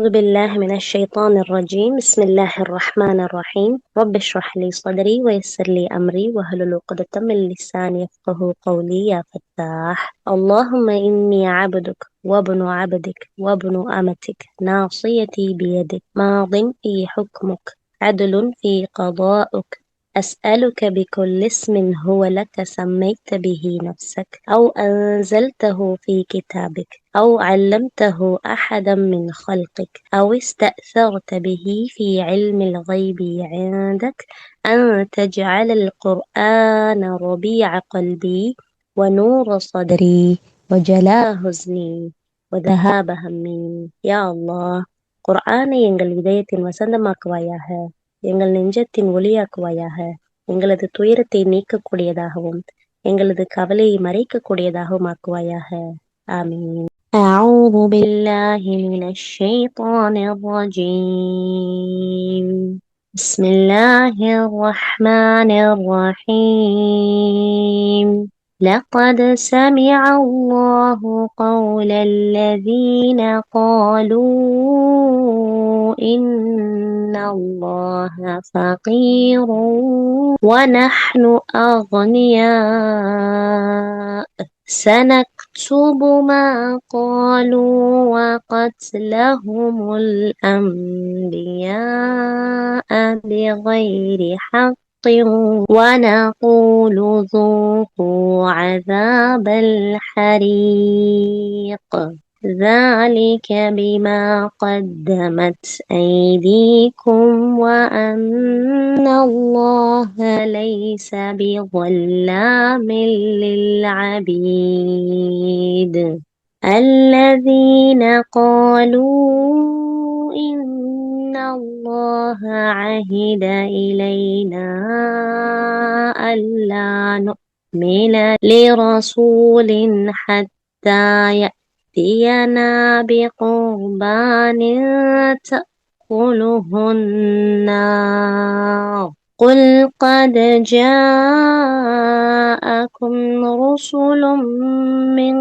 أعوذ بالله من الشيطان الرجيم. بسم الله الرحمن الرحيم. رب اشرح لي صدري ويسر لي أمري واحلل عقدة من لساني يفقهوا قولي يا فتاح. اللهم إني عبدك وابن عبدك وابن أمتك ناصيتي بيدك ماض في حكمك عدل في قضاؤك أسألك بكل اسم هو لك سميت به نفسك أو أنزلته في كتابك أو علمته أحدا من خلقك أو استأثرت به في علم الغيب عندك أن تجعل القرآن ربيع قلبي ونور صدري وجلاء حزني وذهاب همي. யா அல்லாஹ், குர்ஆனை எங்கள் இதயத்தின் வசந்தமாக்குவாயாக, எங்கள் நெஞ்சத்தின் ஒளியாக்குவாயாக, எங்களது துயரத்தை நீக்கக்கூடியதாகவும் எங்களது கவலையை மறைக்கக்கூடியதாகவும் ஆக்குவாயாக. ஆமீன். أعوذ بالله من الشيطان الرجيم. بسم الله الرحمن الرحيم. لقد سمع الله قول الذين قالوا إن الله فقير ونحن أغنياء سنكتب ما قالوا وقتلهم الأنبياء بغير حق ونقول ذوقوا عذاب الحريق ذلك بما قدمت أيديكم وأن الله ليس بظلام للعبيد. الذين قالوا إن الله عهد إلينا ألا نؤمن لرسول حتى يأتينا بقربان تأكله النار قل قد جاءكم رسل من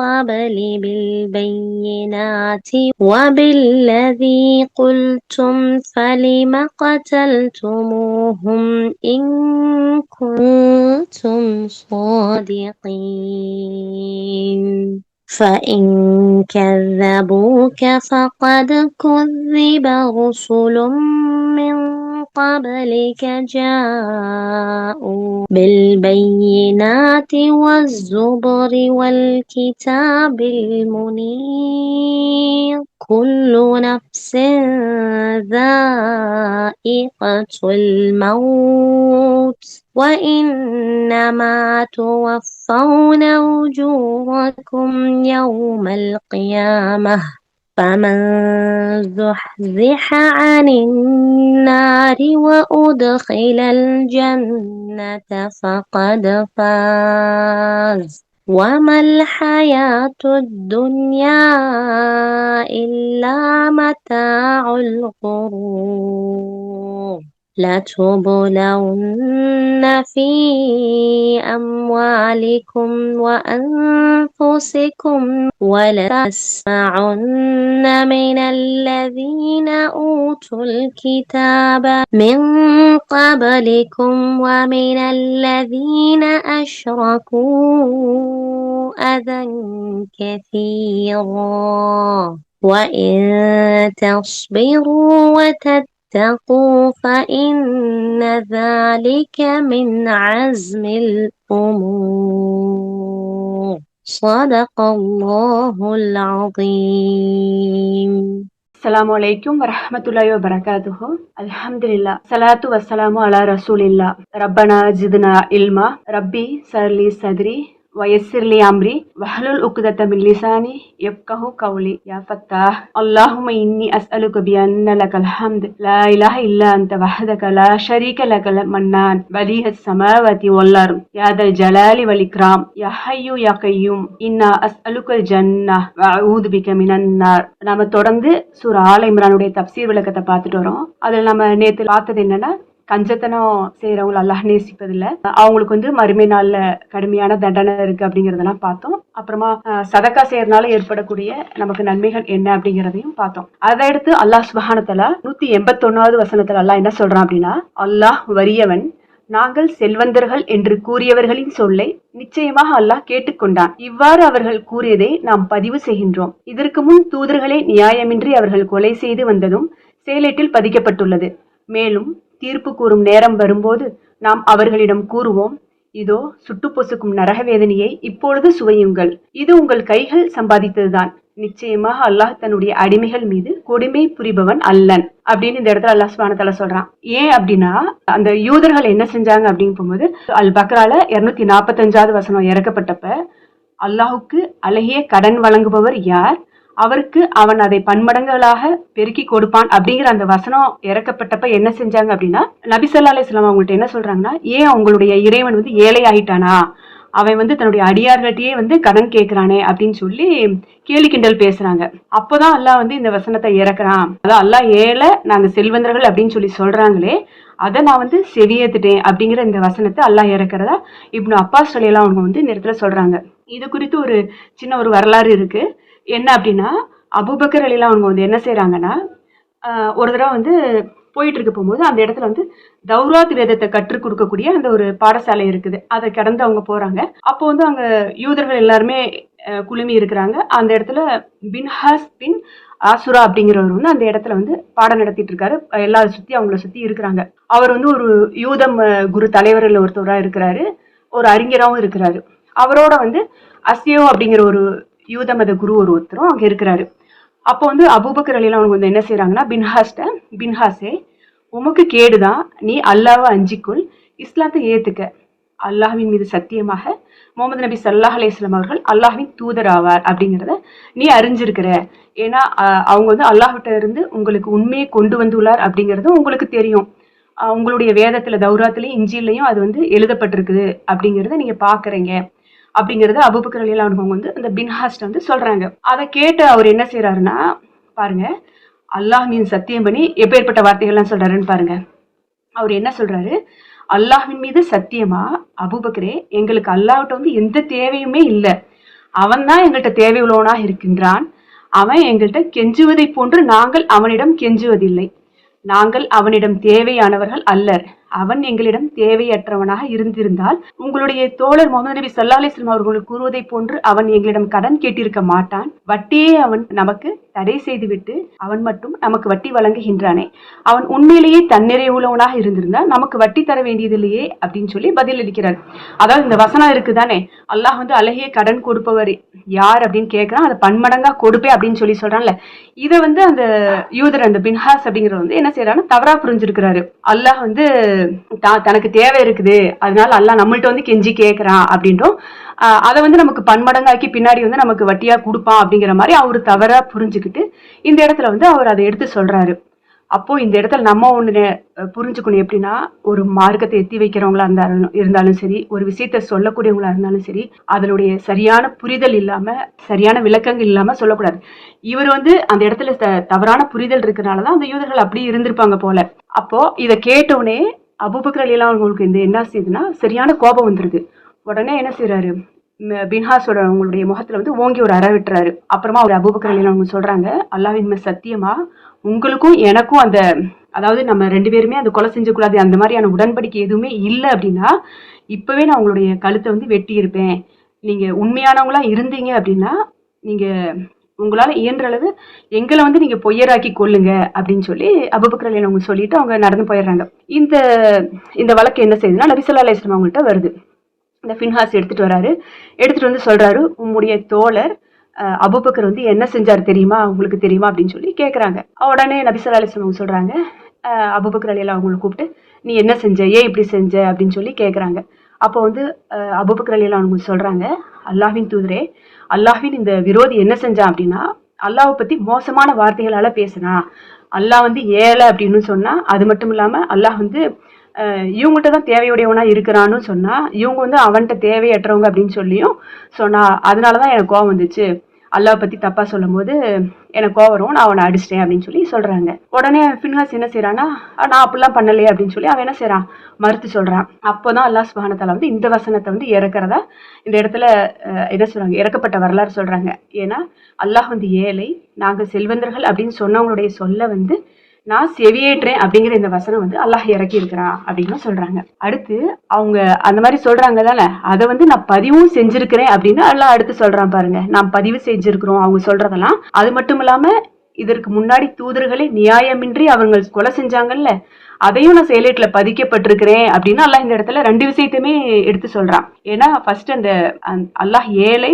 قبل بالبينات وبالذي قلتم فلم قتلتموهم إن كنتم صادقين فإن كذبوك فقد كذب رسل من قبلك جاءوا بالبينات والزبر والكتاب المنير كل نفس ذائقة الموت وإنما توفون أجوركم يوم القيامة فمن زحزح عن النار وأدخل الجنة فقد فاز وما الحياة الدنيا إلا متاع الغرور. لتبلون في أموالكم وأنفسكم ولتسمعن من الذين أوتوا الكتاب من قبلكم ومن الذين أشركوا أذى كثيرا وإن تصبروا وتتقوا فإن ذلك من عزم الأمور. صدق الله العظيم. السلام عليكم ورحمة الله وبركاته. الحمد لله صلاة والسلام على رسول الله. ربنا زدنا علما ربي اشرح لي صدري ويسر لي أمري واحلل عقدة من لساني يفقهوا قولي يا فتاح. اللهم إني أسألك بأن لك الحمد لا إله إلا أنت وحدك لا شريك لك المنان بديع السماوات والأرض يا ذا الجلال والإكرام يا حي يا قيوم إنا أسألك الجنة وأعوذ بك من النار. நாம தொடர்ந்து சூரா ஆல இம்ரானுடைய தப்சீர் விளக்கத்தை பார்த்துட்டு வரோம். அதில் நம்ம நேற்று பார்த்தது என்னன்னா, கஞ்சத்தனம் செய்யறவங்களை அல்லாஹ் நேசிப்பதில்லை, அவங்களுக்கு மறுமை நாள்ல கடுமையான தண்டனை இருக்கு அப்படிங்கறதெல்லாம் பார்த்தோம். அப்புறமா சதக்கா செய்யறதுனால ஏற்படக்கூடிய நமக்கு நன்மைகள் என்ன அப்படிங்கிறதையும் பார்த்தோம். அதை அடுத்து அல்லாஹ் சுப்ஹானஹு வ தஆலா 181வது வசனத்துல அல்லாஹ் என்ன சொல்றான் அப்படின்னா, அல்லாஹ் வறியவன், நாங்கள் செல்வந்தர்கள் என்று கூறியவர்களின் சொல்லை நிச்சயமாக அல்லாஹ் கேட்டுக்கொண்டான். இவ்வாறு அவர்கள் கூறியதை நாம் பதிவு செய்கின்றோம். இதற்கு முன் தூதர்களை நியாயமின்றி அவர்கள் கொலை செய்து வந்ததும் சேலேட்டில் பதிக்கப்பட்டுள்ளது. மேலும் தீர்ப்பு கூறும் நேரம் வரும்போது நாம் அவர்களிடம் கூறுவோம், இதோ சுட்டு பொசுக்கும் நரக வேதனையை இப்பொழுது சுவையுங்கள், இது உங்கள் கைகள் சம்பாதித்ததுதான். நிச்சயமாக அல்லாஹ் தன்னுடைய அடிமைகள் மீது கொடுமை புரிபவன் அல்லன் அப்படின்னு இந்த இடத்துல அல்லாஹ் சுப்ஹானஹு வ தஆலா சொல்றான். ஏன் அப்படின்னா, அந்த யூதர்கள் என்ன செஞ்சாங்க அப்படின்னு போகும்போது அல் பக்ரால 245வது வசனம் இறக்கப்பட்டப்ப, அல்லாஹுக்கு அழகிய கடன் வழங்குபவர் யார், அவருக்கு அவன் அதை பன்மடங்களாக பெருக்கி கொடுப்பான் அப்படிங்கிற அந்த வசனம் இறக்கப்பட்டப்ப என்ன செஞ்சாங்க அப்படின்னா, நபி ஸல்லல்லாஹு அலைஹி வஸல்லம் அவங்கள்ட்ட என்ன சொல்றாங்கன்னா, ஏன் உங்களுடைய இறைவன் ஏழை ஆயிட்டானா, அவன் தன்னுடைய அடியார்கிட்டயே கடன் கேட்கிறானே அப்படின்னு சொல்லி கேலி கிண்டல் பேசுறாங்க. அப்போதான் அல்லாஹ் இந்த வசனத்தை இறக்குறான். அதான் அல்லாஹ் ஏழை, நாங்க செல்வந்தர்கள் அப்படின்னு சொல்லி சொல்றாங்களே, அதை நான் செவியேத்துட்டேன் அப்படிங்கிற இந்த வசனத்தை அல்லாஹ் இறக்குறதா இப்னு அப்பாஸ் ரலியல்லாஹு அவங்க இந்த இடத்துல சொல்றாங்க. இது குறித்து ஒரு சின்ன ஒரு வரலாறு இருக்கு. என்ன அப்படின்னா, அபூபக்கர் ரலியல்லாஹு அவங்க என்ன செய்யறாங்கன்னா, ஒரு தடவை போயிட்டு இருக்க போகும்போது அந்த இடத்துல தௌராத் வேதத்தை கற்றுக் கொடுக்கக்கூடிய அந்த ஒரு பாடசாலை இருக்குது. அதை கடந்து அவங்க போறாங்க. அப்போ அங்க யூதர்கள் எல்லாருமே குழுமி இருக்கிறாங்க. அந்த இடத்துல பின்ஹாஸ் பின் ஆசுரா அப்படிங்கிறவர் அந்த இடத்துல பாடம் நடத்திட்டு இருக்காரு. எல்லாரும் சுத்தி அவங்கள சுத்தி இருக்கிறாங்க. அவர் ஒரு யூதம் குரு தலைவர்கள் ஒருத்தவரா இருக்கிறாரு, ஒரு அறிஞராகவும் இருக்கிறாரு. அவரோட அஸ்யோ அப்படிங்கிற ஒரு யூத மத குரு ஒருத்தரும் அங்க இருக்கிறாரு. அப்போ அபூபக்கர் ரலியல்லாஹு அவங்க என்ன செய்யறாங்கன்னா, பின்ஹாஸே, உமக்கு கேடுதான், நீ அல்லாஹ்வை அஞ்சிக்குள், இஸ்லாத்தை ஏத்துக்க. அல்லாஹ்வின் மீது சத்தியமாக முகமது நபி ஸல்லல்லாஹு அலைஹி வஸல்லம் அவர்கள் அல்லாஹ்வின் தூதர் ஆவார் அப்படிங்கிறத நீ அறிஞ்சிருக்கிற. ஏன்னா அவங்க அல்லாஹ்கிட்ட இருந்து உங்களுக்கு உண்மையை கொண்டு வந்துள்ளார் அப்படிங்கிறது உங்களுக்கு தெரியும். உங்களுடைய வேதத்துல தௌராத்திலையும் இஞ்சிலையும் அது எழுதப்பட்டிருக்குது அப்படிங்கிறத நீங்க பாக்குறீங்க அப்படிங்கறத அபூபக்கர் ரலியல்லாஹு அன்ஹு அந்த பின்ஹாஸ்ட சொல்றாங்க. அதை கேட்டு அவர் என்ன செய்யறாருன்னா, பாருங்க, அல்லாஹ் மீது சத்தியம் பண்ணி எப்பேற்பட்ட வார்த்தைகள்லாம் சொல்றாருன்னு பாருங்க. அவர் என்ன சொல்றாரு, அல்லாஹ்வின் மீது சத்தியமா அபூபக்கரே, எங்களுக்கு அல்லாஹ்கிட்ட எந்த தேவையுமே இல்லை, அவன் தான் எங்கள்கிட்ட தேவை உள்ளவனாக இருக்கின்றான். அவன் எங்கள்கிட்ட கெஞ்சுவதை போன்று நாங்கள் அவனிடம் கெஞ்சுவதில்லை. நாங்கள் அவனிடம் தேவையானவர்கள் அல்லர். அவன் எங்களிடம் தேவையற்றவனாக இருந்திருந்தால் உங்களுடைய தோழர் முகமது நபி ஸல்லல்லாஹு அலைஹி வஸல்லம் அவர்கள் கூறுவதை போன்று அவன் எங்களிடம் கடன் கேட்டிருக்க மாட்டான். வட்டியே அவன் நமக்கு தடை செய்துவிட்டு அவன் மட்டும் நமக்கு வட்டி வழங்குகின்றானே, அவன் உண்மையிலேயே தன்னிறை உள்ளவனாக இருந்திருந்தால் நமக்கு வட்டி தர வேண்டியதில்லையே அப்படின்னு சொல்லி பதில் அளிக்கிறார். அதாவது இந்த வசனம் இருக்குதானே, அல்லாஹ் அழகிய கடன் கொடுப்பவர் யார் அப்படின்னு கேட்கிறான், அதை பன்மடங்கா கொடுப்பே அப்படின்னு சொல்லி சொல்றான்ல. இதை அந்த யூதர் அந்த பின்ஹாஸ் அப்படிங்கிறவர் என்ன செய்யறாருன்னா தவறா புரிஞ்சிருக்கிறாரு. அல்லாஹ் தனக்கு தேவை இருக்குது, அதனால அல்லாஹ் நம்மள்ட்ட கெஞ்சி கேட்கிறான் அப்படின்றும் அதை நமக்கு பன்மடங்காக்கி பின்னாடி நமக்கு வட்டியா கொடுப்பான் அப்படிங்கிற மாதிரி அவரு தவறா புரிஞ்சுக்கிட்டு இந்த இடத்துல அவர் அதை எடுத்து சொல்றாரு. அப்போ இந்த இடத்துல நம்ம ஒண்ணு புரிஞ்சுக்கணும், எப்படின்னா, ஒரு மார்க்கத்தை எத்தி வைக்கிறவங்களா இருந்தாலும் சரி, ஒரு விஷயத்த சொல்லக்கூடியவங்களா இருந்தாலும் சரி, அதனுடைய சரியான புரிதல் இல்லாம, சரியான விளக்கங்கள் இல்லாம சொல்லக்கூடாது. இவர் அந்த இடத்துல தவறான புரிதல் இருக்கிறனாலதான் அந்த யூதர்கள் அப்படி இருந்திருப்பாங்க போல. அப்போ இதை கேட்டவுடனே அபூபக்கர் ரலியல்லாஹு அவங்களுக்கு என்ன செய்யுதுன்னா சரியான கோபம் வந்துருது. உடனே என்ன செய்யறாரு, பின்ஹாஸோட அவங்களுடைய முகத்துல ஓங்கி ஒரு அற விட்டுறாரு. அப்புறமா அவர் அபூபக்கர் ரலியல்லாஹு அவங்க சொல்றாங்க, அல்லாஹ்வின் மீது சத்தியமா உங்களுக்கும் எனக்கும் அதாவது நம்ம ரெண்டு பேருமே அந்த கொலை செஞ்சக்கூடாது, அந்த மாதிரியான உடன்படிக்கை எதுவுமே இல்லை அப்படின்னா இப்பவே நான் உங்களுடைய கழுத்தை வெட்டி இருப்பேன். நீங்க உண்மையானவங்களா இருந்தீங்க அப்படின்னா நீங்க உங்களால இயன்ற அளவு எங்களை நீங்க பொய்யராக்கி கொள்ளுங்க அப்படின்னு சொல்லி அபூபக்கர் ரலியல்லாஹு அவங்க சொல்லிட்டு அவங்க நடந்து போயிடுறாங்க. இந்த வழக்கு என்ன செய்யுதுன்னா நபி ஸல்லல்லாஹு அலைஹி வஸல்லம் அவங்கள்ட்ட வருது. இந்த பின்ஹாஸ் எடுத்துட்டு வராரு. எடுத்துட்டு சொல்றாரு, உம்முடைய தோழர் அபூபக்கர் என்ன செஞ்சாரு தெரியுமா, உங்களுக்கு தெரியுமா அப்படின்னு சொல்லி கேட்கறாங்க. உடனே நபி ஸல்லல்லாஹு அலைஹி வஸல்லம் சொல்றாங்க, அபூபக்கர் ரலியல்லாஹு அவங்களை கூப்பிட்டு நீ என்ன செஞ்ச, ஏன் இப்படி செஞ்ச அப்படின்னு சொல்லி கேட்கறாங்க. அப்போ அபூபக்கர் ரலியல்லாஹு அவங்க சொல்றாங்க, அல்லாஹ்வின் தூதரே, அல்லாஹ்வின் இந்த விரோதி என்ன செஞ்சான் அப்படின்னா அல்லாஹ்வை பத்தி மோசமான வார்த்தைகளால பேசினா. அல்லாஹ் ஏழை அப்படின்னு சொன்னா, அது மட்டும் இல்லாம அல்லாஹ் இவங்ககிட்ட தான் தேவையுடையவனா இருக்கிறான்னு சொன்னா, இவங்க அவன்கிட்ட தேவையற்றவங்க அப்படின்னு சொல்லியும் சொன்னா. அதனாலதான் எனக்கு கோவம் வந்துச்சு. அல்லாஹ் பத்தி தப்பா சொல்லும் போது எனக்கு கோவம் வரும், நான் அவனை அடிச்சிட்டேன் அப்படின்னு சொல்லி சொல்றாங்க. உடனே ஃபின்ஹாஸ் என்ன செய்யறான்னா, நான் அப்படிலாம் பண்ணலையே அப்படின்னு சொல்லி அவன் என்ன செய்யறான், மறுத்து சொல்றான். அப்போதான் அல்லாஹ் சுப்ஹானஹு வ தஆலா வந்து இந்த வசனத்தை வந்து இறக்குறதா இந்த இடத்துல என்ன சொல்றாங்க, இறக்கப்பட்ட வரலாறு சொல்றாங்க. ஏன்னா அல்லாஹ் வந்து ஏழை, நாங்க செல்வந்தர்கள் அப்படின்னு சொன்னவங்களுடைய சொல்ல வந்து நான் செவியேற்றேன் அப்படிங்கிற இந்த வசனம் வந்து அல்லாஹ் இறக்கி இருக்கிறான் அப்படின்னு சொல்றாங்க. அடுத்து அவங்க அந்த மாதிரி சொல்றாங்க தானே, அதை வந்து நான் பதிவும் செஞ்சிருக்கிறேன் அப்படின்னு அல்லாஹ் அடுத்து சொல்றான் பாருங்க. நான் பதிவு செஞ்சிருக்கிறோம் அவங்க சொல்றதெல்லாம். அது மட்டும் இல்லாம இதற்கு முன்னாடி தூதர்களை நியாயமின்றி அவங்க கொலை செஞ்சாங்கல்ல, அதையும் நான் செயலேட்டுல பதிக்கப்பட்டிருக்கிறேன் அப்படின்னு அல்லாஹ் இந்த இடத்துல 2 விஷயத்தையுமே எடுத்து சொல்றான். ஏன்னா ஃபர்ஸ்ட் அந்த அல்லாஹ் ஏழை,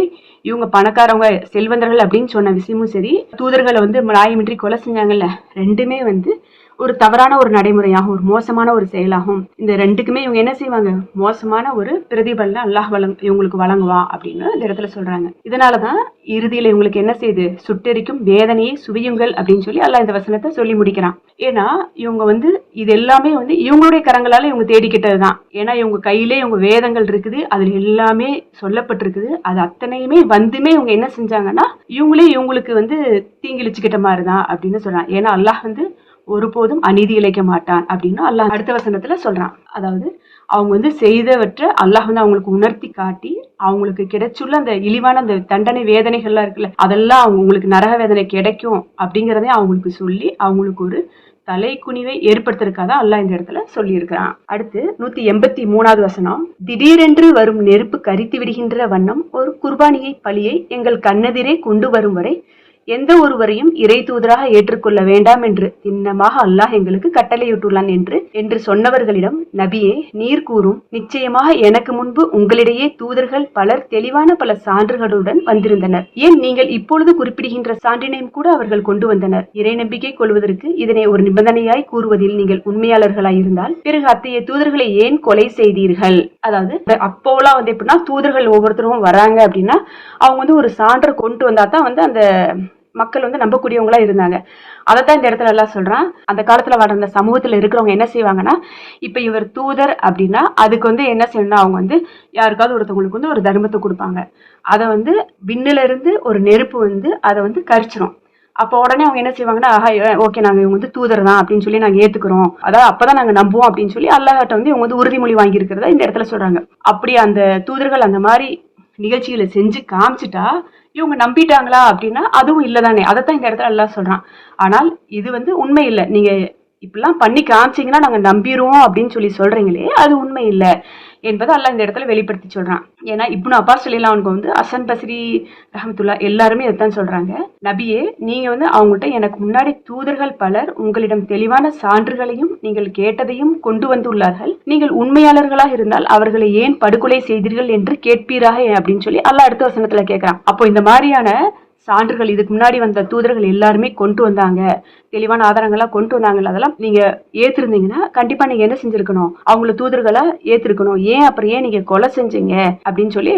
இவங்க பணக்காரவங்க செல்வந்தர்கள் அப்படின்னு சொன்ன விஷயமும் சரி, தூதர்களை வந்து நியாயமின்றி கொலை செஞ்சாங்கல்ல, ரெண்டுமே வந்து ஒரு தவறான ஒரு நடைமுறையாகும், ஒரு மோசமான ஒரு செயலாகும். இந்த ரெண்டுக்குமே இவங்க என்ன செய்வாங்க, மோசமான ஒரு பிரதிபலனை அல்லாஹ் இவங்களுக்கு வழங்குவான் அப்படின்னு இந்த இடத்துல சொல்றாங்க. இதனாலதான் இறுதியில இவங்களுக்கு என்ன செய்யுது, சுட்டெரிக்கும் வேதனையை சுவியுங்கள் அப்படின்னு சொல்லி அல்லாஹ் இந்த வசனத்தை சொல்லி முடிக்கிறான். ஏன்னா இவங்க வந்து இது எல்லாமே வந்து இவங்களுடைய கரங்களால இவங்க தேடிக்கிட்டதுதான். ஏன்னா இவங்க கையிலே இவங்க வேதங்கள் இருக்குது, அதுல எல்லாமே சொல்லப்பட்டிருக்குது. அது அத்தனையுமே வந்துமே இவங்க என்ன செஞ்சாங்கன்னா இவங்களே இவங்களுக்கு வந்து தீங்கிழிச்சுக்கிட்ட மாதிரிதான் அப்படின்னு சொல்றான். ஏன்னா அல்லாஹ் வந்து ஒருபோதும் அநீதி இழைக்க மாட்டான் அப்படின்னு அல்லாஹ் அடுத்த வசனத்துல சொல்றான். அதாவது அவங்க வந்து செய்தவற்றை அல்லாஹ் வந்து அவங்களுக்கு உணர்த்தி காட்டி அவங்களுக்கு கிடைச்சுள்ள அந்த இழிவான அந்த தண்டனை வேதனைகள்லாம் இருக்குல்ல, அதெல்லாம் அவங்களுக்கு நரக வேதனை கிடைக்கும் அப்படிங்கிறதே அவங்களுக்கு சொல்லி அவங்களுக்கு ஒரு தலை குனிவை ஏற்படுத்திருக்காத அல்லாஹ் இந்த இடத்துல சொல்லி இருக்கிறான். அடுத்து 183வது வசனம், திடீரென்று வரும் நெருப்பு கரித்து விடுகின்ற வண்ணம் ஒரு குர்பானியை பலியை எங்கள் கண்ணெதிரே கொண்டு வரும் வரை எந்த ஒருவரையும் இறை தூதராக ஏற்றுக்கொள்ள வேண்டாம் என்று திண்ணமாக அல்லாஹ் எங்களுக்கு கட்டளையிட்டுள்ளான் என்று சொன்னவர்களிடம், நபியே நீர் கூறும், நிச்சயமாக எனக்கு முன்பு உங்களிடையே தூதர்கள் பலர் தெளிவான பல சான்றுகளுடன் வந்திருந்தனர். ஏன் நீங்கள் இப்பொழுது குறிப்பிடுகின்ற சான்றினையும் கூட அவர்கள் கொண்டு வந்தனர். இறை நம்பிக்கை கொள்வதற்கு இதனை ஒரு நிபந்தனையாய் கூறுவதில் நீங்கள் உண்மையாளர்களாய் இருந்தால் பிறகு அத்தகைய தூதர்களை ஏன் கொலை செய்தீர்கள்? அதாவது அப்போலாம் வந்து எப்படின்னா தூதர்கள் ஒவ்வொருத்தரும் வராங்க அப்படின்னா அவங்க வந்து ஒரு சான்றை கொண்டு வந்தா தான் வந்து அந்த மக்கள் வந்து நம்பக்கூடியவங்களா இருந்தாங்க. அதைத்தான் இந்த இடத்துல எல்லாம் சொல்றான். அந்த காலத்துல வளர்ந்த சமூகத்துல இருக்கிறவங்க என்ன செய்வாங்கன்னா, இப்ப இவர் தூதர் அப்படின்னா அதுக்கு வந்து என்ன செய்யணும்னா அவங்க வந்து யாருக்காவது ஒருத்தவங்களுக்கு வந்து ஒரு தர்மத்தை கொடுப்பாங்க. அதை வந்து விண்ணுல இருந்து ஒரு நெருப்பு வந்து அதை வந்து கரிச்சிரும். அப்போ உடனே அவங்க என்ன செய்வாங்கன்னா, ஓகே நாங்க இவங்க வந்து தூதர் தான் அப்படின்னு சொல்லி நாங்க ஏத்துக்கிறோம், அதாவது அப்பதான் நாங்க நம்புவோம் அப்படின்னு சொல்லி அல்லாஹ்ட்ட வந்து இவங்க வந்து உறுதிமொழி வாங்கி இருக்கிறதா இந்த இடத்துல சொல்றாங்க. அப்படி அந்த தூதர்கள் அந்த மாதிரி நிகழ்ச்சிகளை செஞ்சு காமிச்சிட்டா இவங்க நம்பிட்டாங்களா அப்படின்னா அதுவும் இல்லதானே. அதைத்தான் இந்த இடத்துல எல்லாம் சொல்றான். ஆனால் இது வந்து உண்மை இல்லை. நீங்க இப்படிலாம் பண்ணி காமிச்சிங்கன்னா நாங்க நம்பிடுவோம் அப்படின்னு சொல்லி சொல்றீங்களே, அது உண்மை இல்லை என்பதை அல்லாஹ் இந்த இடத்துல வெளிப்படுத்தி சொல்றான். ஏன்னா இப்னு அப்பாஸ் ரலியல்லாஹு அன்ஹு வந்து ஹசன் பஸ்ரி ரஹ்மத்துல்லாஹ் எல்லாருமே இதைத்தான் சொல்றாங்க, நபியே நீங்க வந்து அவங்கள்ட்ட எனக்கு முன்னாடி தூதர்கள் பலர் உங்களிடம் தெளிவான சான்றுகளையும் நீங்கள் கேட்டதையும் கொண்டு வந்துள்ளார்கள். நீங்கள் உண்மையாளர்களாக இருந்தால் அவர்களை ஏன் படுகொலை செய்தீர்கள் என்று கேட்பீராக அப்படின்னு சொல்லி அல்லாஹ் அடுத்த வசனத்துல கேட்கிறான். அப்போ இந்த மாதிரியான சான்றுகள் இதுக்கு முன்னாடி வந்த தூதர்கள் எல்லாருமே கொண்டு வந்தாங்க, தெளிவான ஆதாரங்களா கொண்டு வந்தாங்கல்ல, அதெல்லாம் நீங்க ஏத்திருந்தீங்கன்னா கண்டிப்பா நீங்க என்ன செஞ்சிருக்கணும், அவங்கள தூதர்களா ஏத்திருக்கணும். ஏன் அப்புறம் ஏன் நீங்க கொலை செஞ்சீங்க அப்படின்னு சொல்லி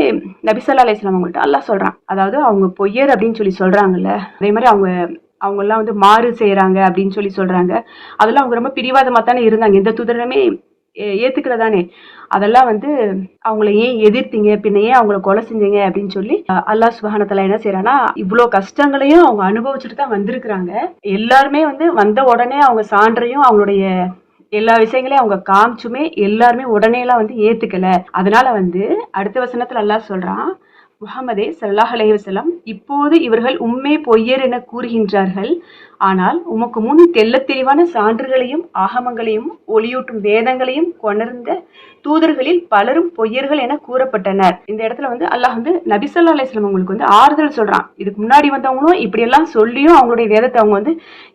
நபி ஸல்லல்லாஹு அலைஹி வஸல்லம் அவங்கள்ட்ட அல்லாஹ் சொல்றான். அதாவது அவங்க பொய்யர் அப்படின்னு சொல்லி சொல்றாங்கல்ல, அதே மாதிரி அவங்க எல்லாம் வந்து மாறு செய்யறாங்க அப்படின்னு சொல்லி சொல்றாங்க. அதெல்லாம் அவங்க ரொம்ப பிடிவாதமா தானே இருந்தாங்க, எந்த தூதருமே ஏத்துக்கிறதானே. அதெல்லாம் வந்து அவங்கள ஏன் எதிர்த்தீங்க, பின்ன ஏன் அவங்கள கொலை செஞ்சீங்க அப்படின்னு சொல்லி அல்லாஹ் சுப்ஹானஹு வ தஆலா என்ன செய்யறான்னா, இவ்வளவு கஷ்டங்களையும் அவங்க அனுபவிச்சுட்டு தான் வந்திருக்கிறாங்க. எல்லாருமே வந்து வந்த உடனே அவங்க சான்றையும் அவங்களுடைய எல்லா விஷயங்களையும் அவங்க காமிச்சுமே எல்லாருமே உடனே எல்லாம் வந்து ஏத்துக்கல. அதனால வந்து அடுத்த வசனத்துல அல்லாஹ் சொல்றான், முஹம்மதே ஸல்லல்லாஹு அலைஹி வஸல்லம், இப்போது இவர்கள் உம்மே பொய்யர் என கூறுகின்றார்கள். ஆனால் உமக்கு முன் தெள்ளத் தெளிவான சான்றுகளையும் ஆகமங்களையும் ஒளியூட்டும் வேதங்களையும் கொணர்ந்த தூதர்களில் பலரும் பொய்யர்கள் என கூறப்பட்டனர். இந்த இடத்துல வந்து அல்லாஹ் வந்து நபி ஸல்லல்லாஹு அலைஹி வஸல்லம் அவங்களுக்கு வந்து ஆறுதல் சொல்றான். இதுக்கு முன்னாடி வந்தவங்களும் இப்படி எல்லாம் சொல்லியும் அவங்களுடைய வேதத்தை அவங்க வந்து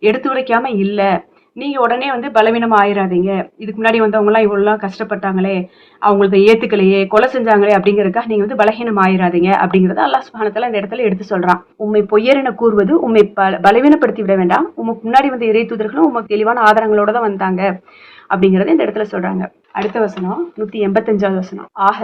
எடுத்து உரைக்காம இல்ல, நீங்க உடனே வந்து பலவீனம் ஆயிராதீங்க. இதுக்கு முன்னாடி வந்தவங்க எல்லாம் இவ்வளவு கஷ்டப்பட்டாங்களே, அவங்களத ஏத்துக்கலையே, கொலை செஞ்சாங்களே அப்படிங்கறதுக்காக நீங்க வந்து பலவீனம் ஆயிராதீங்க அப்படிங்கறத அல்லாஹ் சுப்ஹானஹு வ தஆலா இந்த இடத்துல எடுத்து சொல்றான். உம்மை பொய்யர் என கூறுவது உம்மை பலவீனப்படுத்தி விட வேண்டாம், உமக்கு முன்னாடி வந்த இறை தூதர்களும் உமக்கு தெளிவான ஆதாரங்களோட தான் வந்தாங்க அப்படிங்கறத இந்த இடத்துல சொல்றாங்க. அடுத்த வசனம் 185வது வசனம், ஆக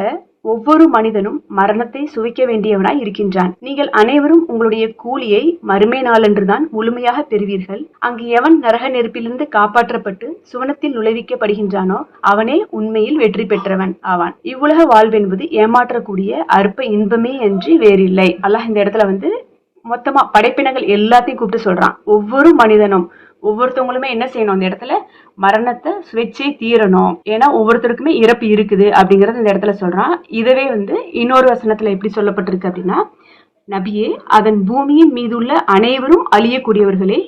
ஒவ்வொரு மனிதனும் மரணத்தை சுவைக்க வேண்டியவனாய் இருக்கின்றான். நீங்கள் அனைவரும் உங்களுடைய கூலியை மறுமை நாளன்றுதான் முழுமையாக பெறுவீர்கள். அங்கு எவன் நரக நெருப்பிலிருந்து காப்பாற்றப்பட்டு சுவனத்தில் நுழைவிக்கப்படுகின்றானோ அவனே உண்மையில் வெற்றி பெற்றவன் ஆவான். இவ்வுலக வாழ்வென்பது ஏமாற்றக்கூடிய அற்ப இன்பமே அன்றி வேறில்லை. அல்லாஹ் இந்த இடத்துல வந்து மொத்தமா படைப்பினங்கள் எல்லாத்தையும் கூப்பிட்டு சொல்றான். ஒவ்வொரு மனிதனும் ஒவ்வொருத்தவங்களுமே என்ன செய்யணும், அந்த இடத்துல மரணத்தை சுவைச்சே தீரணும். ஏன்னா ஒவ்வொருத்தருக்குமே இறப்பு இருக்குது அப்படிங்கறது இந்த இடத்துல சொல்றான். இதவே இன்னொரு வசனத்துல எப்படி சொல்லப்பட்டிருக்கு அப்படின்னா, நபியே, அதன் பூமியின் மீதுள்ள அனைவரும் அழியக்கூடியவர்களே,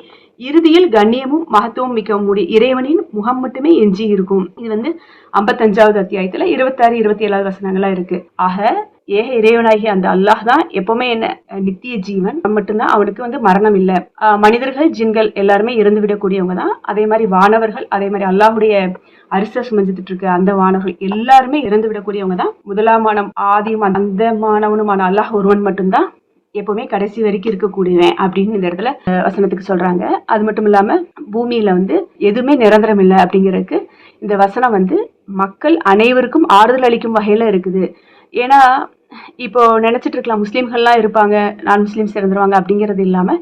இறுதியில் கண்ணியமும் மகத்துவம் மிக்க இறைவனின் முகம் மட்டுமே எஞ்சி இருக்கும். இது 55வது அத்தியாயத்துல 26, 27 வசனங்களா இருக்கு. ஆக ஏக இறைவனாகிய அந்த அல்லாஹ் தான் எப்பவுமே என்ன நித்திய ஜீவன் மட்டும்தான், அவனுக்கு மரணம் இல்ல. மனிதர்கள் ஜின்கள் எல்லாருமே இறந்து விடக்கூடியவங்க தான். அதே மாதிரி வானவர்கள், அதே மாதிரி அல்லாஹுடைய அரிச சுமஞ்சிட்டு இருக்க அந்த வானவர்கள் எல்லாருமே இறந்து விடக்கூடியவங்க தான். முதலாம் மானம் ஆதியும் அந்த மாணவனுமான அல்லாஹ் ஒருவன் மட்டும்தான் எப்பவுமே கடைசி வரைக்கும் இருக்கக்கூடியவன் அப்படின்னு இந்த இடத்துல வசனத்துக்கு சொல்றாங்க. அது மட்டும் இல்லாம பூமியில எதுவுமே நிரந்தரம் இல்லை அப்படிங்கிறதுக்கு இந்த வசனம் மக்கள் அனைவருக்கும் ஆறுதல் அளிக்கும் வகையில இருக்குது. ஏன்னா இப்போ நினைச்சிட்டு இருக்கலாம், முஸ்லீம்கள்லாம் இருப்பாங்க, நான் முஸ்லீம்ஸ் இறந்துருவாங்க அப்படிங்கிறது இல்லாம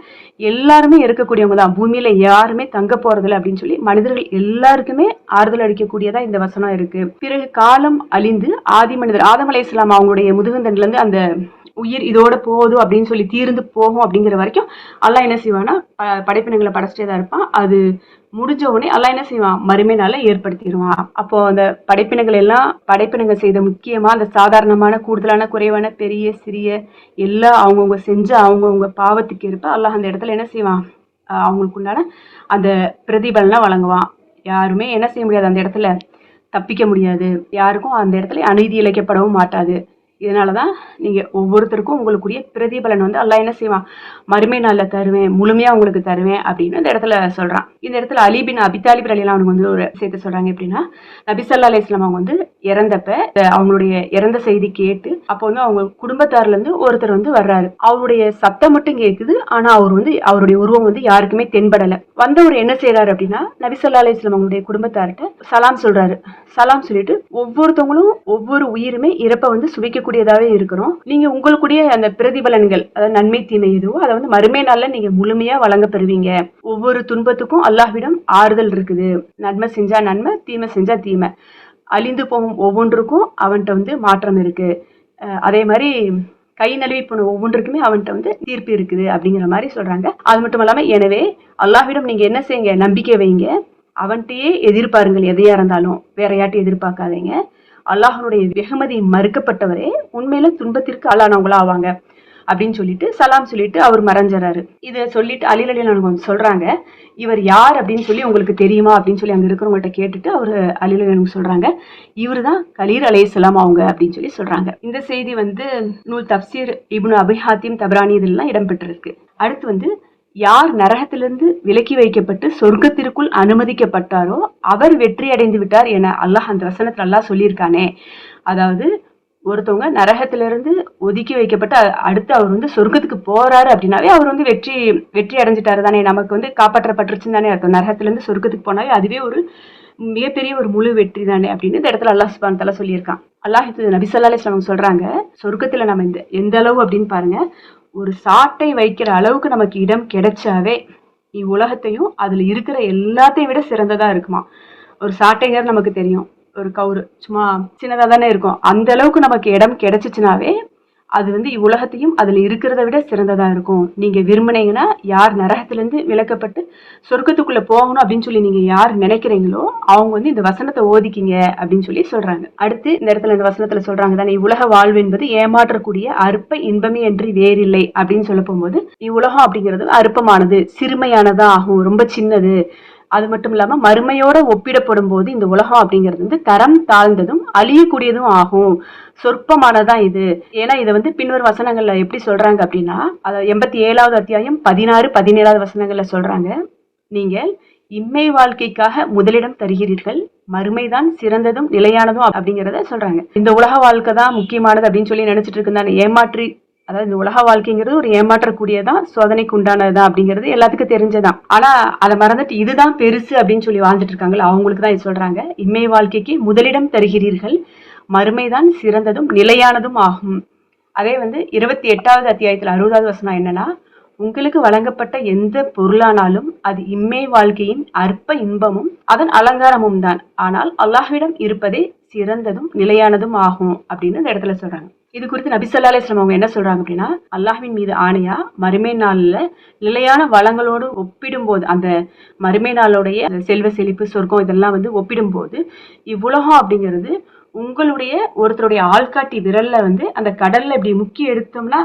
எல்லாருமே இருக்கக்கூடியவங்க தான், பூமியில யாருமே தங்க போறதில்லை அப்படின்னு சொல்லி மனிதர்கள் எல்லாருக்குமே ஆறுதல் அளிக்கக்கூடியதா இந்த வசனம் இருக்கு. பிறகு காலம் அழிந்து ஆதி மனிதர் ஆதம் அலைஹிஸ்ஸலாம் அவங்களுடைய முதுகுந்தண்டுல இருந்து அந்த உயிர் இதோட போதும் அப்படின்னு சொல்லி தீர்ந்து போகும் அப்படிங்கிற வரைக்கும் அல்லாஹ் என்ன செய்வான்னா படைப்பினங்களை படைச்சிட்டே தான் இருப்பான். அது முடிஞ்ச உடனே அல்லாஹ் என்ன செய்வான், மறுமை நாள ஏற்படுத்திடுவான். அப்போ அந்த படைப்பினங்கள் செய்த முக்கியமா அந்த சாதாரணமான கூடுதலான குறைவான பெரிய சிறிய எல்லாம் அவங்கவுங்க செஞ்ச அவங்கவுங்க பாவத்துக்கு இருப்ப அல்லாஹ் அந்த இடத்துல என்ன செய்வான், அவங்களுக்கு உண்டான அந்த பிரதிபலனை வழங்குவான். யாருமே என்ன செய்ய முடியாது, அந்த இடத்துல தப்பிக்க முடியாது, யாருக்கும் அந்த இடத்துல அநீதி இழைக்கப்படவும் மாட்டாது. இதனாலதான் நீங்க ஒவ்வொருத்தருக்கும் உங்களுக்குரிய பிரதிபலன் அல்லாஹ் என்ன செய்வான், மறுமை நாள்ல தருவேன், முழுமையா உங்களுக்கு தருவேன் அப்படின்னு இந்த இடத்துல சொல்றான். இந்த இடத்துல அலி பின் அபி தாலிப் ரலியல்லாஹு அன்ஹு ஒரு சேர்த்து சொல்றாங்க. எப்படின்னா, நபி ஸல்லல்லாஹு அலைஹி வஸல்லம் அவங்க இறந்தப்ப அவங்களுடைய இறந்த செய்தி கேட்டு அப்போ அவங்க குடும்பத்தார்ல இருந்து ஒருத்தர் வர்றாரு. அவருடைய சத்தம் மட்டும் கேக்குது, ஆனா அவருடைய உருவம் யாருக்குமே தென்படல. வந்தவர் என்ன செய்யறாரு அப்படின்னா, நபி ஸல்லல்லாஹு அலைஹி வஸல்லம் அவங்களுடைய குடும்பத்தார்கிட்ட சலாம் சொல்றாரு. சலாம் சொல்லிட்டு, ஒவ்வொருத்தவங்களும் ஒவ்வொரு உயிருமே இறப்ப சுவைக்கக்கூடியதாவே இருக்கிறோம், நீங்க உங்களுக்குடைய அந்த பிரதிபலன்கள், அதாவது நன்மை தீமை எதுவோ அதை மறுமை நாள்ல நீங்க முழுமையா வழங்க பெறுவீங்க. ஒவ்வொரு துன்பத்துக்கும் அல்லாஹ்விடம் ஆறுதல் இருக்குது. நன்மை செஞ்சா நன்மை, தீமை செஞ்சா தீமை, அழிந்து போகும் ஒவ்வொன்றுக்கும் அவன்கிட்ட மாற்றம் இருக்கு. அதே மாதிரி கை நழுவி போன ஒவ்வொன்றுக்குமே அவன்கிட்ட தீர்ப்பு இருக்குது அப்படிங்கிற மாதிரி சொல்றாங்க. அது மட்டும் இல்லாம, எனவே அல்லாஹ்விடம் நீங்க என்ன செய்யுங்க, நம்பிக்கை வைங்க, அவன்கிட்டயே எதிர்பாருங்கள், எதையா இருந்தாலும் வேற யார்ட்டையும் எதிர்பார்க்காதீங்க. அல்லாஹனுடைய வெகுமதி மறுக்கப்பட்டவரே உண்மையில துன்பத்திற்கு ஆளானவங்களா ஆவாங்க அப்படின்னு சொல்லிட்டு சலாம் சொல்லிட்டு அவர் மறைஞ்சாரு. இதை சொல்லிட்டு அலி ரலியல்லாஹு அன்ஹு சொல்றாங்க, இவர் யார் அப்படின்னு சொல்லி உங்களுக்கு தெரியுமா அப்படின்னு சொல்லி அங்க இருக்கிறவங்கள்ட்ட கேட்டுட்டு அவர் அலி ரலியல்லாஹு அன்ஹு சொல்றாங்க, இவரு தான் கலீர் அலைஹிஸ்ஸலாம் அவங்க அப்படின்னு சொல்லி சொல்றாங்க. இந்த செய்தி நூல் தப்சீர் இப்னு அபி ஹாத்திம் தபரானி இதெல்லாம் இடம்பெற்றிருக்கு. அடுத்து யார் நரகத்திலிருந்து விலக்கி வைக்கப்பட்டு சொர்க்கத்திற்குள் அனுமதிக்கப்பட்டாரோ அவர் வெற்றி அடைந்து விட்டார் என அல்லாஹ் அந்த வசனத்துல அல்லாஹ் சொல்லியிருக்கானே. அதாவது ஒருத்தவங்க நரகத்திலிருந்து ஒதுக்கி வைக்கப்பட்டு அடுத்து அவர் சொர்க்கத்துக்கு போறாரு அப்படின்னாவே அவர் வெற்றி அடைஞ்சிட்டாரு தானே, நமக்கு காப்பாற்றப்பட்டுருச்சுன்னு தானே அர்த்தம். நரகத்திலிருந்து சொர்க்கத்துக்கு போனாவே அதுவே ஒரு மிகப்பெரிய ஒரு முழு வெற்றி தானே அப்படின்னு இந்த இடத்துல அல்லாஹ் சுப்ஹானஹு வ தஆலா சொல்லியிருக்கான். அல்லாஹ் நபி ஸல்லல்லாஹு அலைஹி வஸல்லம் சொல்றாங்க, சொர்க்கத்துல நம்ம எந்த அளவு அப்படின்னு பாருங்க, ஒரு சாட்டை வைக்கிற அளவுக்கு நமக்கு இடம் கிடைச்சாவே இவ்வுலகத்தையும் அதுல இருக்கிற எல்லாத்தையும் விட சிறந்ததா இருக்குமா. ஒரு சாட்டைங்கிறது நமக்கு தெரியும், ஒரு கவுரு சும்மா சின்னதா தானே இருக்கும், அந்த அளவுக்கு நமக்கு இடம் கிடைச்சிச்சுனாவே அது இவ்வுலகத்தையும் அதுல இருக்கிறத விட சிறந்ததா இருக்கும். நீங்க விரும்பினீங்கன்னா யார் நரகத்திலிருந்து விலக்கப்பட்டு சொர்க்கத்துக்குள்ள போகணும் அப்படின்னு சொல்லி நீங்க யார் நினைக்கிறீங்களோ அவங்க இந்த வசனத்தை ஓதிக்கிங்க அப்படின்னு சொல்லி சொல்றாங்க. அடுத்து இந்த இடத்துல இந்த வசனத்துல சொல்றாங்க தானே, இவ்வுலக வாழ்வு என்பது ஏமாற்றக்கூடிய அற்ப இன்பமே என்று வேறில்லை அப்படின்னு சொல்ல போகும்போது, இவ்வுலகம் அப்படிங்கிறது அற்பமானது, சிறுமையானதா ஆகும், ரொம்ப சின்னது. அது மட்டும் இல்லாம மறுமையோட ஒப்பிடப்படும் போது இந்த உலகம் அப்படிங்கிறது தரம் தாழ்ந்ததும் அழியக்கூடியதும் ஆகும், சொற்பமானதான் இது. ஏன்னா இதை பின்வரும் வசனங்கள்ல எப்படி சொல்றாங்க அப்படின்னா, அதாவது 87வது அத்தியாயம் 16, 17வது வசனங்கள்ல சொல்றாங்க, நீங்கள் இம்மை வாழ்க்கைக்காக முதலிடம் தருகிறீர்கள், மறுமைதான் சிறந்ததும் நிலையானதும் அப்படிங்கிறத சொல்றாங்க. இந்த உலக வாழ்க்கை தான் முக்கியமானது அப்படின்னு சொல்லி நினைச்சிட்டு இருக்குந்தானே ஏமாற்றி, அதாவது இந்த உலக வாழ்க்கைங்கிறது ஒரு ஏமாற்றக்கூடியதான், சோதனைக்கு உண்டானதுதான் அப்படிங்கிறது எல்லாத்துக்கும் தெரிஞ்சதான். ஆனா அதை மறந்துட்டு இதுதான் பெருசு அப்படின்னு சொல்லி வாழ்ந்துட்டு இருக்காங்களா, அவங்களுக்கு தான் இது சொல்றாங்க, இம்மை வாழ்க்கைக்கு முதலிடம் தருகிறீர்கள், மறுமைதான் சிறந்ததும் நிலையானதும் ஆகும். அதே 28வது அத்தியாயத்துல 60வது வசனம் என்னன்னா, உங்களுக்கு வழங்கப்பட்ட எந்த பொருளானாலும் அது இம்மை வாழ்க்கையின் அற்ப இன்பமும் அதன் அலங்காரமும் தான், ஆனால் அல்லாஹ்விடம் இருப்பதே சிறந்ததும் நிலையானதும் ஆகும் அப்படின்னு இந்த இடத்துல சொல்றாங்க. இது குறித்து நபி ஸல்லல்லாஹு அலைஹி வஸல்லம் அவங்க என்ன சொல்றாங்க அப்படின்னா, அல்லாஹ்வின் மீது ஆணையா மறுமை நாள்ல நிலையான வளங்களோடு ஒப்பிடும்போது, அந்த மறுமை நாளுடைய செல்வ செழிப்பு சொர்க்கம் இதெல்லாம் வந்து ஒப்பிடும்போது, இவ்வுலகம் அப்படிங்கிறது உங்களுடைய ஒருத்தருடைய ஆள்காட்டி விரல்ல வந்து அந்த கடல்ல இப்படி முக்கி எடுத்தோம்னா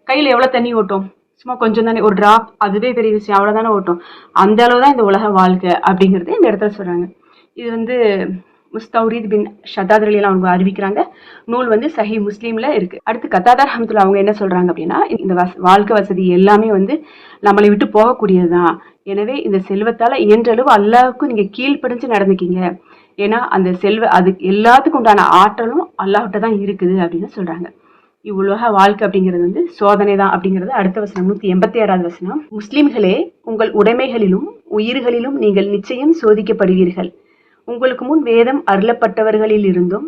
கையில எவ்வளவு தண்ணி ஓட்டும்? சும்மா கொஞ்சம் தானே, ஒரு டிராப், அதுவே பெரிய விஷயம், அவ்வளவுதானே ஓட்டும். அந்த அளவுதான் இந்த உலக வாழ்க்கை அப்படிங்கறது இந்த இடத்துல சொல்றாங்க. இது வந்து முஸ்தௌரீத் பின் ஷதாத் ரலியல்லாஹு அவங்க அறிவிக்கிறாங்க. நூல் வந்து சஹீஹ் முஸ்லீம்ல இருக்கு. அடுத்து கத்தாதா ரஹ்மத்துல்லாஹி அவங்க என்ன சொல்றாங்க அப்படின்னா, இந்த வாழ்க்கை வசதி எல்லாமே வந்து நம்மளை விட்டு போகக்கூடியதுதான். எனவே இந்த செல்வத்தால இயன்றளவு அல்லாஹ்வுக்கு நீங்க கீழ்ப்படிஞ்சு நடந்துக்கீங்க. ஏன்னா அந்த அது எல்லாத்துக்கும் உண்டான ஆற்றலும் அல்லாஹ்கிட்ட தான் இருக்குது அப்படின்னு சொல்றாங்க. இவ்வுலக வாழ்க்கை அப்படிங்கிறது வந்து சோதனை தான் அப்படிங்கிறது அடுத்த வசனம் 186வது வசனம். முஸ்லிம்களே, உங்கள் உடைமைகளிலும் உயிர்களிலும் நீங்கள் நிச்சயம் சோதிக்கப்படுவீர்கள். உங்களுக்கு முன் வேதம் அருளப்பட்டவர்களில் இருந்தும்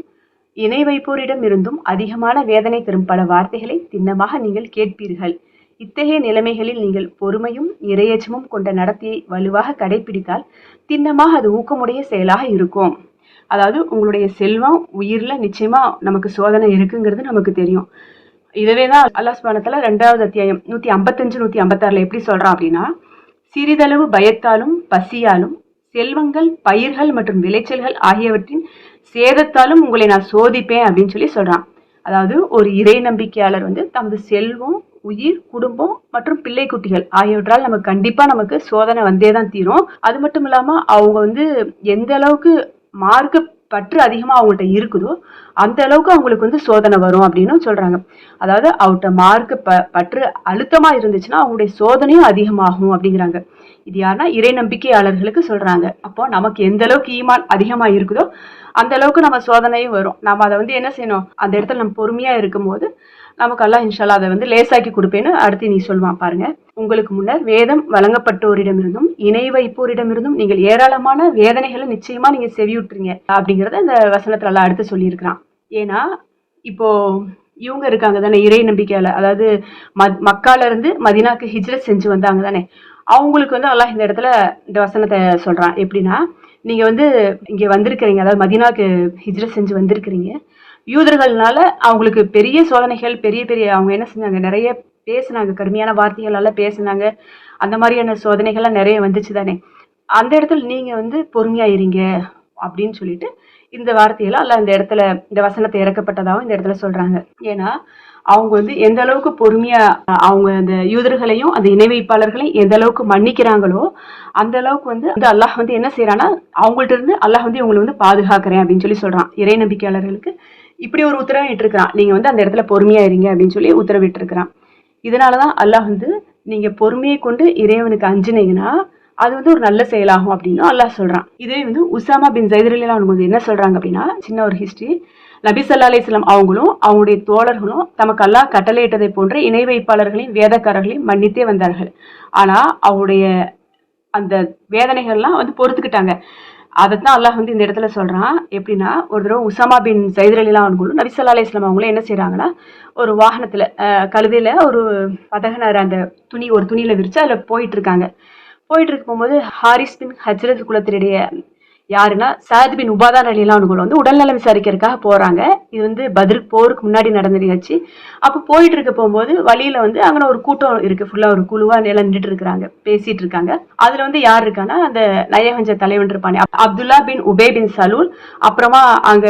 இணை வைப்போரிடம் இருந்தும் அதிகமான வேதனை தரும் பல வார்த்தைகளை திண்ணமாக நீங்கள் கேட்பீர்கள். இத்தகைய நிலைமைகளில் நீங்கள் பொறுமையும் இறையச்சமும் கொண்ட நடத்தையை வலுவாக கடைபிடித்தால் திண்ணமாக அது ஊக்கமுடைய செயலாக இருக்கும். அதாவது உங்களுடைய செல்வம் உயிர்ல நிச்சயமா நமக்கு சோதனை இருக்குங்கிறது நமக்கு தெரியும். இதுவேதான் அல்லாஹ் சுப்ஹானஹு வ தஆலா 2வது அத்தியாயம் 155 156 எப்படி சொல்றான் அப்படின்னா, சிறிதளவு பயத்தாலும் பசியாலும் செல்வங்கள் பயிர்கள் மற்றும் விளைச்சல்கள் ஆகியவற்றின் சேதத்தாலும் உங்களை நான் சோதிப்பேன் அப்படின்னு சொல்லி சொல்றான். அதாவது ஒரு இறை நம்பிக்கையாளர் வந்து தமது செல்வம் உயிர் குடும்பம் மற்றும் பிள்ளை குட்டிகள் ஆகியவற்றால் நமக்கு சோதனை வந்தே தான் தீரும். அது மட்டும் இல்லாம அவங்க வந்து எந்த அளவுக்கு மார்க்க பற்று அதிகமா அவங்கள்ட்ட இருக்குதோ அந்த அளவுக்கு அவங்களுக்கு வந்து சோதனை வரும் அப்படின்னு சொல்றாங்க. அதாவது அவர்கிட்ட மார்க்க பற்று அழுத்தமா இருந்துச்சுன்னா அவங்களுடைய சோதனையும் அதிகமாகும் அப்படிங்கிறாங்க. இது யாருன்னா இறை நம்பிக்கையாளர்களுக்கு சொல்றாங்க. அப்போ நமக்கு எந்த அளவுக்கு ஈமான் அதிகமா இருக்குதோ அந்த அளவுக்கு நம்ம சோதனையும் வரும். நம்ம அதை வந்து என்ன செய்யணும், அந்த இடத்துல நம்ம பொறுமையா இருக்கும் போது நமக்கு அல்லாஹ் இன்ஷா அல்லாஹ் அதை வந்து லேசாக்கி கொடுப்பேன்னு அடுத்து நீ சொல்லுவான் பாருங்க. உங்களுக்கு முன்னர் வேதம் வழங்கப்பட்டோரிடமிருந்தும் இணை வைப்போரிடமிருந்தும் நீங்கள் ஏராளமான வேதனைகளை நிச்சயமா நீங்க செவியுட்டுறீங்க அப்படிங்கறத இந்த வசனத்துல எல்லாம் அடுத்து சொல்லியிருக்கிறான். ஏன்னா இப்போ இவங்க இருக்காங்க தானே இறை நம்பிக்கையால, அதாவது மக்கால இருந்து மதினாக்கு ஹிஜ்ரத் செஞ்சு வந்தாங்க தானே, அவங்களுக்கு வந்து அல்லாஹ் இந்த இடத்துல இந்த வசனத்தை சொல்றான். எப்படின்னா, நீங்க வந்து இங்க வந்திருக்கிறீங்க, அதாவது மதினாக்கு ஹிஜ்ரத் செஞ்சு வந்திருக்கிறீங்க. யூதர்கள்னால அவங்களுக்கு பெரிய சோதனைகள், பெரிய பெரிய அவங்க என்ன செஞ்சாங்க, நிறைய பேசினாங்க, கடுமையான வார்த்தைகள் எல்லாம் பேசினாங்க. அந்த மாதிரியான சோதனைகள்லாம் நிறைய வந்துச்சு தானே. அந்த இடத்துல நீங்க வந்து பொறுமையா இருங்க அப்படின்னு சொல்லிட்டு இந்த வார்த்தையெல்லாம் அல்ல இந்த இடத்துல இந்த வசனத்தை இறக்கப்பட்டதாகவும் இந்த இடத்துல சொல்றாங்க. ஏன்னா அவங்க வந்து எந்த அளவுக்கு பொறுமையா அவங்க அந்த யூதர்களையும் அந்த இணை வைப்பாளர்களையும் எந்த அளவுக்கு மன்னிக்கிறாங்களோ அந்த அளவுக்கு வந்து அல்லாஹ் வந்து என்ன செய்யறான்னா அவங்கள்ட்ட இருந்து அல்லாஹ் வந்து இவங்களை வந்து பாதுகாக்கிறேன் அப்படின்னு சொல்லி சொல்றான். இறை நம்பிக்கையாளர்களுக்கு இப்படி ஒரு உத்தரவு இட்டிருக்கிறான். நீங்க வந்து அந்த இடத்துல பொறுமையா இருங்க அப்படின்னு சொல்லி உத்தரவிட்டு இருக்கிறான். இதனாலதான் அல்லாஹ் வந்து நீங்க பொறுமையை கொண்டு இறைவனுக்கு அஞ்சினீங்கன்னா அது வந்து ஒரு நல்ல செயலாகும் அப்படின்னு அல்லாஹ் சொல்றான். இதே வந்து உசாமா பின் ஸைத் ரலியல்லாஹு அன்ஹு வந்து என்ன சொல்றாங்க அப்படின்னா, சின்ன ஒரு ஹிஸ்டரி. நபி ஸல்லல்லாஹு அலைஹி வஸல்லம் அவங்களும் அவங்களுடைய தோழர்களும் தமக்கு அல்லாஹ் கட்டளையிட்டதை போன்ற இணை வைப்பாளர்களையும் வேதக்காரர்களையும் மன்னித்தே வந்தார்கள். ஆனா அவருடைய அந்த வேதனைகள்லாம் வந்து பொறுத்துக்கிட்டாங்க. அதைத்தான் அல்லாஹ் வந்து இந்த இடத்துல சொல்றான். எப்படின்னா, ஒரு தடவை உசாமா பின் ஸைத் ரலியல்லாஹு அன்ஹு நபி ஸல்லல்லாஹு அலைஹி வஸல்லம் அவங்களும் என்ன செய்யறாங்கன்னா, ஒரு வாகனத்துல கழுதையில ஒரு பதகனார் அந்த ஒரு துணியில விரிச்சு அதுல போயிட்டு இருக்காங்க. போயிட்டு இருக்க போகும்போது ஹாரிஸ் பின் ஹஜ்ரத் குலத்தினுடைய யாருன்னா சாத் பின் உபாதா ரலியல்லாஹு அன்ஹு வந்து உடல்நலம் விசாரிக்கிறதுக்காக போறாங்க. இது வந்து பத்ர் போருக்கு முன்னாடி நடந்த நிகழ்ச்சி. அப்ப போயிட்டு இருக்க போகும்போது வழியில வந்து அங்கே ஒரு கூட்டம் இருக்கு, ஃபுல்லா ஒரு குழுவா நிலம் நின்றுட்டு இருக்காங்க, பேசிட்டு இருக்காங்க. அதுல வந்து யார் இருக்கான்னா அந்த நயவஞ்ச தலைவன் இருப்பானே அப்துல்லா பின் உபே பின் சலூல், அப்புறமா அங்க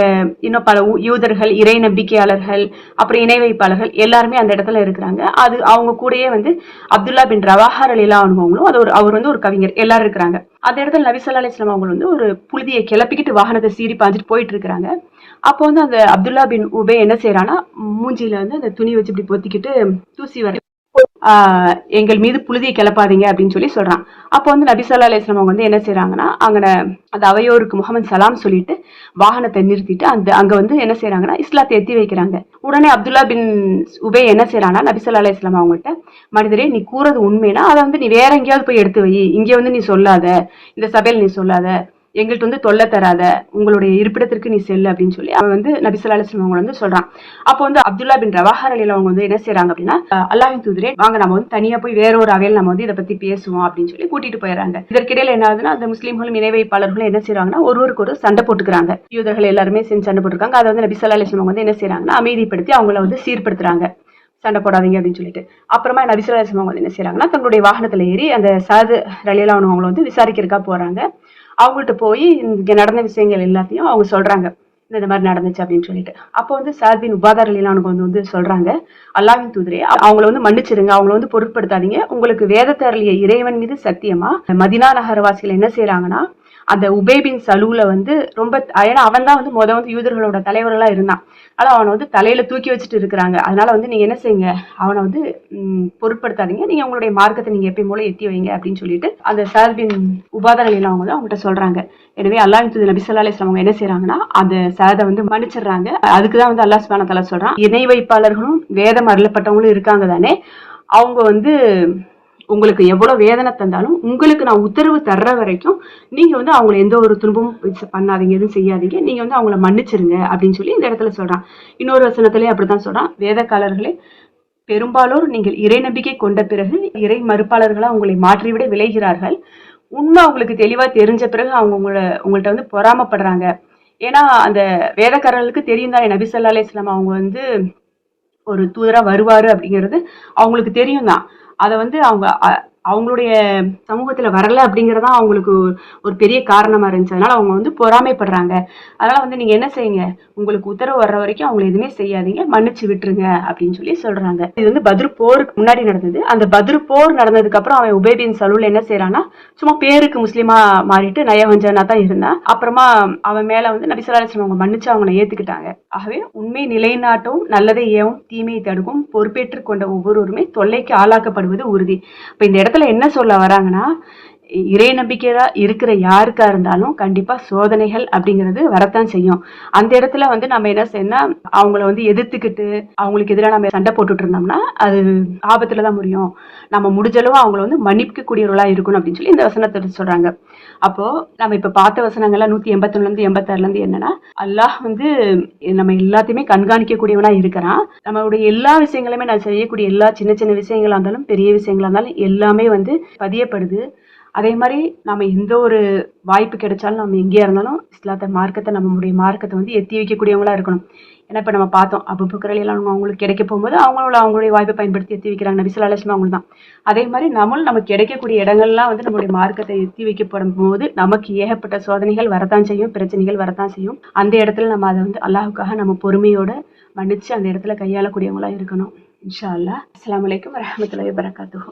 இன்னும் பல யூதர்கள், இறை நம்பிக்கையாளர்கள், அப்புறம் இணை வைப்பாளர்கள் எல்லாருமே அந்த இடத்துல இருக்கிறாங்க. அது அவங்க கூடயே வந்து அப்துல்லா பின் ரவாஹா ரலியல்லாஹு அன்ஹுவும் அவர் வந்து ஒரு கவிஞர் எல்லாரும் இருக்கிறாங்க. அந்த இடத்துல நபி ஸல்லல்லாஹு அலைஹி வஸல்லம் அவங்க வந்து ஒரு புழுதியை கிளப்பிக்கிட்டு வாகனத்தை சீறி பாஞ்சிட்டு போயிட்டு இருக்கிறாங்க. அப்போ வந்து அந்த அப்துல்லா பின் உபே என்ன செய்யறான்னா மூஞ்சியில வந்து அந்த துணி வச்சு இப்படி பொத்திக்கிட்டு தூசி வர எங்கள் மீது புழுதியை கிளப்பாதீங்க அப்படின்னு சொல்லி சொல்றான். அப்போ வந்து நபி ஸல்லல்லாஹு அலைஹி வஸல்லம் அவங்க வந்து என்ன செய்யறாங்கன்னா அங்க அந்த அவையோருக்கு முகமது சலாம் சொல்லிட்டு வாகனத்தை நிறுத்திட்டு அங்க வந்து என்ன செய்யறாங்கன்னா இஸ்லாத்தை எத்தி வைக்கிறாங்க. உடனே அப்துல்லா பின் உபே என்ன செய்யறாங்கன்னா நபி ஸல்லல்லாஹு அலைஹி வஸல்லம் அவங்கள்ட்ட, மனிதரே நீ கூறது உண்மைனா அதை வந்து நீ வேற எங்கேயாவது போய் எடுத்து வை, இங்க வந்து நீ சொல்லாத, இந்த சபையில் நீ சொல்லாத, எங்கள்கிட்ட வந்து தொல்லை தராத, உங்களுடைய இருப்பிடத்திற்கு நீ செல்லு அப்படின்னு சொல்லி அவன் வந்து நபி ஸல்லல்லாஹு அலைஹி வஸல்லம் அவங்க வந்து சொல்றான். அப்போ வந்து அப்துல்லா பின் ரவாஹா ரலியல்லாஹு அவங்க வந்து என்ன செய்யறாங்க அப்படின்னா, அல்லாஹ்வின் தூதரே வாங்க நம்ம வந்து தனியா போய் வேற ஒரு அவையில் நம்ம வந்து இதை பத்தி பேசுவோம் அப்படின்னு சொல்லி கூட்டிட்டு போயிடறாங்க. இதற்கிடையில என்ன ஆகுதுன்னா, அந்த முஸ்லீம்களும் இணை வைப்பாளர்களும் என்ன செய்யறாங்கன்னா ஒருவருக்கு ஒரு சண்டை போட்டுக்கிறாங்க. யூதர்கள் எல்லாருமே சேர்ந்து சண்டை போட்டுருக்காங்க. அதை வந்து நபி ஸல்லல்லாஹு அலைஹி வஸல்லம் வந்து என்ன செய்யறாங்கன்னா அமைதிப்படுத்தி அவங்கள வந்து சீர்படுத்துறாங்க, சண்டை போடாதீங்க அப்படின்னு சொல்லிட்டு. அப்புறமா நபி ஸல்லல்லாஹு அலைஹி வஸல்லம் வந்து என்ன செய்யறாங்கன்னா தங்களுடைய வாகனத்துல ஏறி அந்த சாது ரலியல்லாஹு அன்ஹு அவங்களை வந்து விசாரிக்கிறதுக்கா போறாங்க. அவங்கள்ட்ட போய் இங்க நடந்த விஷயங்கள் எல்லாத்தையும் அவங்க சொல்றாங்க, இந்த மாதிரி நடந்துச்சு அப்படின்னு சொல்லிட்டு. அப்போ வந்து சாத் பின் உபாதா ரலியல்லாஹு அன்ஹு வந்து சொல்றாங்க, அல்லாஹ்வின் தூதரே அவங்கள வந்து மன்னிச்சிருங்க, அவங்கள வந்து பொருட்படுத்தாதீங்க. உங்களுக்கு வேதத்தை அருளிய இறைவன் மீது சத்தியமா மதினா நகரவாசிகள் என்ன செய்யறாங்கன்னா அந்த உபை பின் சலூல வந்து ரொம்ப, ஏன்னா அவன் தான் வந்து வந்து யூதர்களோட தலைவர்களா இருந்தான். ஆனா அவனை வந்து தலையில தூக்கி வச்சுட்டு இருக்கிறாங்க. அதனால வந்து நீங்க என்ன செய்யுங்க, அவனை வந்து பொருட்படுத்தாதீங்க, நீங்க உங்களுடைய மார்க்கத்தை நீங்க எப்பயும் போல எத்தி வைங்க அப்படின்னு சொல்லிட்டு அந்த சாத் பின் உபாதா ரலியல்லாஹு வந்து அவங்ககிட்ட சொல்றாங்க. எனவே அல்லாஹ்வின் தூதர் நபி ஸல்லல்லாஹு அலைஹி வஸல்லம் அவங்க என்ன செய்யறாங்கன்னா அந்த சாதை வந்து மன்னிச்சிடுறாங்க. அதுக்குதான் வந்து அல்லாஹ் சுப்ஹானஹு வ தஆலா சொல்றான், இணை வைப்பாளர்களும் வேதம் அருளப்பட்டவங்களும் இருக்காங்க தானே, அவங்க வந்து உங்களுக்கு எவ்வளவு வேதனை தந்தாலும் உங்களுக்கு நான் உத்தரவு தர்ற வரைக்கும் நீங்க வந்து அவங்களை எந்த ஒரு துன்பமும் பண்ணாதீங்க, எதுவும் செய்யாதீங்க, நீங்க வந்து அவங்கள மன்னிச்சிருங்க அப்படின்னு சொல்லி இந்த இடத்துல சொல்றான். இன்னொரு வசனத்திலேயே அப்படித்தான் சொல்றான், வேதக்காரர்களே பெரும்பாலோர் நீங்கள் இறை நம்பிக்கை கொண்ட பிறகு இறை மறுப்பாளர்களா உங்களை மாற்றிவிட விளைகிறார்கள். உண்மை அவங்களுக்கு தெளிவா தெரிஞ்ச பிறகு அவங்க உங்கள்ட்ட வந்து பொறாமப்படுறாங்க. ஏன்னா அந்த வேதக்காரர்களுக்கு தெரியும் தானே நபி ஸல்லல்லாஹு அலைஹி வஸல்லம் அவங்க வந்து ஒரு தூதரா வருவாரு அப்படிங்கிறது அவங்களுக்கு தெரியும் தான். அதை வந்து அவங்களுடைய சமூகத்துல வரல அப்படிங்கறதா அவங்களுக்கு ஒரு பெரிய காரணமா இருந்துச்சு. அதனால அவங்க வந்து பொறாமைப்படுறாங்க. அதனால வந்து நீங்க என்ன செய்யுங்க, உங்களுக்கு உத்தரவு வர்ற வரைக்கும் அவங்களை எதுவுமே செய்யாதீங்க, மன்னிச்சு விட்டுருங்க அப்படின்னு சொல்லி சொல்றாங்க. இது வந்து பத்ர் போருக்கு முன்னாடி நடந்தது. அந்த பத்ர் போர் நடந்ததுக்கு அப்புறம் அவன் உபை பின் சலூல் என்ன செய்யறான்னா சும்மா பேருக்கு முஸ்லீமா மாறிட்டு நயவஞ்சனா தான் இருந்தான். அப்புறமா அவன் மேல வந்து நபி ஸல்லல்லாஹு அலைஹி வஸல்லம் அவங்க மன்னிச்சு அவங்களை ஏத்துக்கிட்டாங்க. ஆகவே உண்மை நிலைநாட்டவும் நல்லதை ஏவும் தீமையை தடுக்கும் பொறுப்பேற்றுக் கொண்ட ஒவ்வொருவருமே தொல்லைக்கு ஆளாக்கப்படுவது உறுதி. இப்ப இந்த இடத்துல என்ன சொல்ல வராங்கன்னா, இறை நம்பிக்கையா இருக்கிற யாருக்கா இருந்தாலும் கண்டிப்பா சோதனைகள் அப்படிங்கிறது வரத்தான் செய்யும். அந்த இடத்துல வந்து நம்ம என்ன செய்யணும், அவங்கள வந்து எதிர்த்துக்கிட்டு அவங்களுக்கு எதிராக நம்ம சண்டை போட்டுட்டு இருந்தோம்னா அது ஆபத்துலதான் முடியும். நம்ம முடிஞ்சளவு அவங்கள வந்து மன்னிக்க கூடியவர்களா இருக்கணும் அப்படின்னு சொல்லி இந்த வசனத்தை சொல்றாங்க. அப்போ நம்ம இப்ப பார்த்த வசனங்கள்லாம் 181 இருந்து 86 இருந்து என்னன்னா, அல்லாஹ் வந்து நம்ம எல்லாத்தையுமே கண்காணிக்க கூடியவனா இருக்கிறான். நம்மளுடைய எல்லா விஷயங்களுமே நான் செய்யக்கூடிய எல்லா சின்ன சின்ன விஷயங்களா இருந்தாலும் பெரிய விஷயங்களா இருந்தாலும் எல்லாமே வந்து பதியப்படுது. அதே மாதிரி நம்ம எந்த ஒரு வாய்ப்பு கிடைச்சாலும் நம்ம எங்கேயா இருந்தாலும் இஸ்லாத்தை மார்க்கத்தை நம்மளுடைய மார்க்கத்தை வந்து எத்தி வைக்கக்கூடியவங்களா இருக்கணும். ஏன்னா இப்ப நம்ம பார்த்தோம், அபூபக்கர் ரலியல்லாஹு அவங்களுக்கு கிடைக்க போகும்போது அவங்களுடைய வாய்ப்பை பயன்படுத்தி எத்தி வைக்கிறாங்க. நபி ஸல்லல்லாஹு அலைஹி வஸல்லம் அவங்க தான். அதே மாதிரி நமக்கு கிடைக்கக்கூடிய இடங்கள்லாம் வந்து நம்மளுடைய மார்க்கத்தை எத்தி வைக்கப்படும் போது நமக்கு ஏகப்பட்ட சோதனைகள் வரத்தான் செய்யும், பிரச்சனைகள் வரத்தான் செய்யும். அந்த இடத்துல நம்ம அதை வந்து அல்லாஹ்வுக்காக நம்ம பொறுமையோட மன்னிச்சு அந்த இடத்துல கையாளக்கூடியவங்களா இருக்கணும். இன்ஷா அல்லாஹ். அஸ்ஸலாமு அலைக்கும் வரஹ்மத்துல்லாஹி வபரகாத்துஹு.